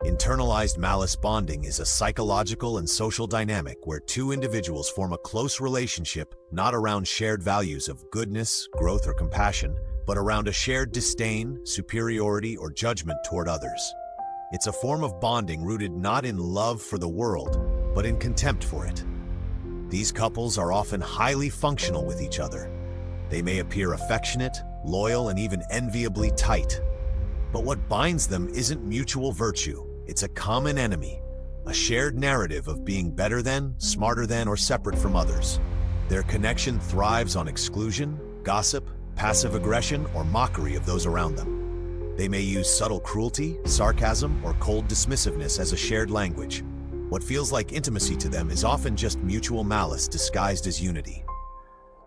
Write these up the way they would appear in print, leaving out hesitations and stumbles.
Internalized malice bonding is a psychological and social dynamic where two individuals form a close relationship not around shared values of goodness, growth, or compassion, but around a shared disdain, superiority, or judgment toward others. It's a form of bonding rooted not in love for the world, but in contempt for it. These couples are often highly functional with each other. They may appear affectionate, loyal, and even enviably tight. But what binds them isn't mutual virtue. It's a common enemy, a shared narrative of being better than, smarter than, or separate from others. Their connection thrives on exclusion, gossip, passive aggression, or mockery of those around them. They may use subtle cruelty, sarcasm, or cold dismissiveness as a shared language. What feels like intimacy to them is often just mutual malice disguised as unity.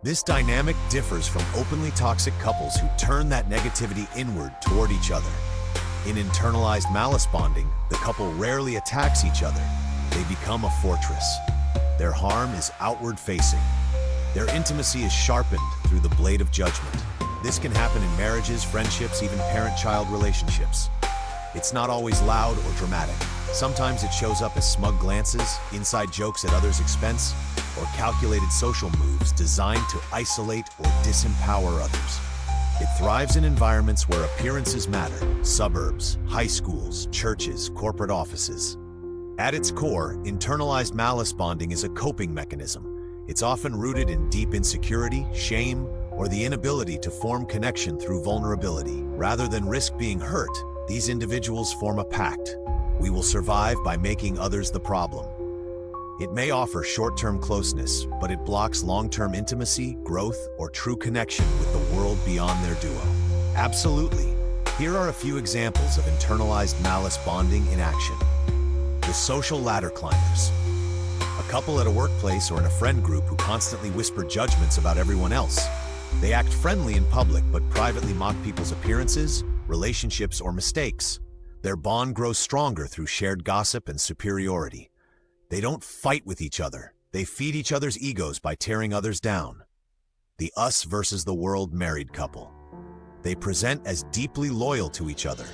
This dynamic differs from openly toxic couples who turn that negativity inward toward each other. In internalized malice bonding, the couple rarely attacks each other. They become a fortress. Their harm is outward-facing. Their intimacy is sharpened through the blade of judgment. This can happen in marriages, friendships, even parent-child relationships. It's not always loud or dramatic. Sometimes it shows up as smug glances, inside jokes at others' expense, or calculated social moves designed to isolate or disempower others. It thrives in environments where appearances matter: suburbs, high schools, churches, corporate offices. At its core, internalized malice bonding is a coping mechanism. It's often rooted in deep insecurity, shame, or the inability to form connection through vulnerability. Rather than risk being hurt, these individuals form a pact. We will survive by making others the problem. It may offer short-term closeness, but it blocks long-term intimacy, growth, or true connection with the world beyond their duo. Absolutely. Here are a few examples of internalized malice bonding in action. The social ladder climbers. A couple at a workplace or in a friend group who constantly whisper judgments about everyone else. They act friendly in public, but privately mock people's appearances, relationships, or mistakes. Their bond grows stronger through shared gossip and superiority. They don't fight with each other. They feed each other's egos by tearing others down. The us versus the world married couple. They present as deeply loyal to each other,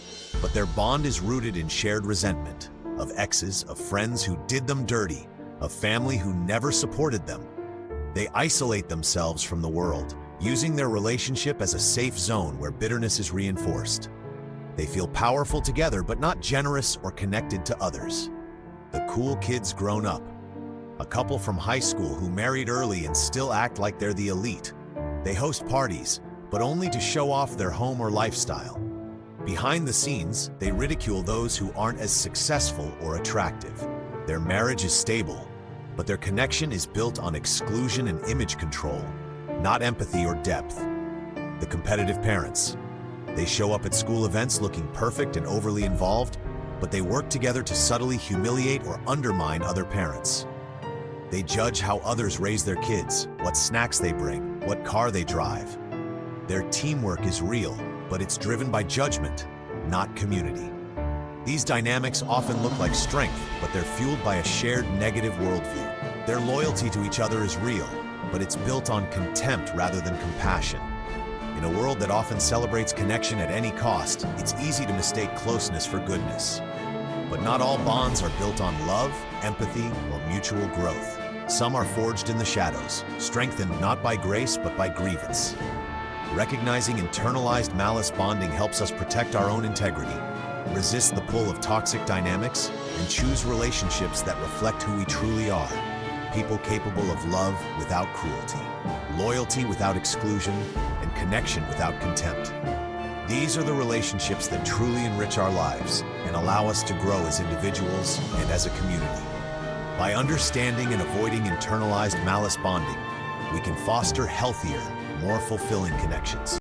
but their bond is rooted in shared resentment of exes, of friends who did them dirty, of family who never supported them. They isolate themselves from the world, using their relationship as a safe zone where bitterness is reinforced. They feel powerful together, but not generous or connected to others. The cool kids grown up. A couple from high school who married early and still act like they're the elite. They host parties, but only to show off their home or lifestyle. Behind the scenes, they ridicule those who aren't as successful or attractive. Their marriage is stable, but their connection is built on exclusion and image control, not empathy or depth. The competitive parents. They show up at school events looking perfect and overly involved, but they work together to subtly humiliate or undermine other parents. They judge how others raise their kids, what snacks they bring, what car they drive. Their teamwork is real, but it's driven by judgment, not community. These dynamics often look like strength, but they're fueled by a shared negative worldview. Their loyalty to each other is real, but it's built on contempt rather than compassion. In a world that often celebrates connection at any cost, it's easy to mistake closeness for goodness. But not all bonds are built on love, empathy, or mutual growth. Some are forged in the shadows, strengthened not by grace but by grievance. Recognizing internalized malice bonding helps us protect our own integrity, resist the pull of toxic dynamics, and choose relationships that reflect who we truly are. People capable of love without cruelty, loyalty without exclusion, and connection without contempt. These are the relationships that truly enrich our lives and allow us to grow as individuals and as a community. By understanding and avoiding internalized malice bonding, we can foster healthier, more fulfilling connections.